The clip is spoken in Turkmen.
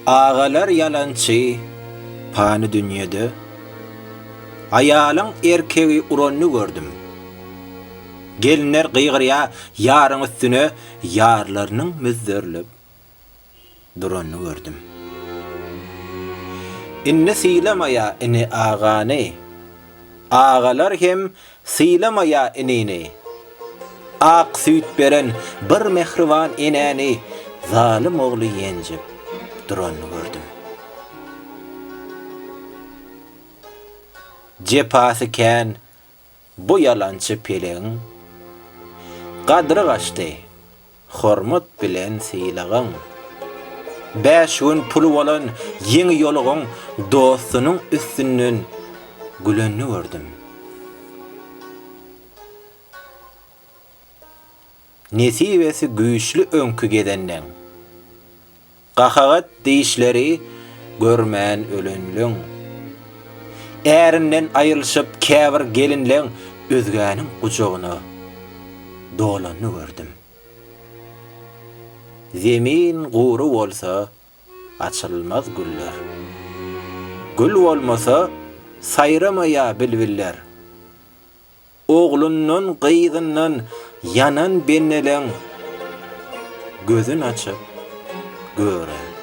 Ağalar yalançy, pany dünýede. Aýalyň erkegi uranny gördüm. Gelinler gıýgyrýa ýaryň üstüne ýarlarynyň müzderlep duranny gördüm. Inne siýlamaýa ini agany, ağalar hem siýlamaýa inini. Ak süýt beren bir mehriban enäni zalim ogly ýenjip duranny gördüm. Jepasy kän bu yalançy peleň, gadry gaçdy, hormat bilen siýlagyň. 5 gün pulu bolan ýeňi ýolugyň dostunyň üstünden gülenni gördüm. Nesibesi güýçli öňkü gedenden, gakagat diýişleri görmän ölenliň. Ärinden aýrylyşyp käbir gelinleň özgäniň gujagyna dolanny gördüm. Zemin guru bolsa açylmaz güller. Gül bolmasa saýramaýa bilbiller. Oglundan gyýdyndan yanan benneleň gözün açyp göre.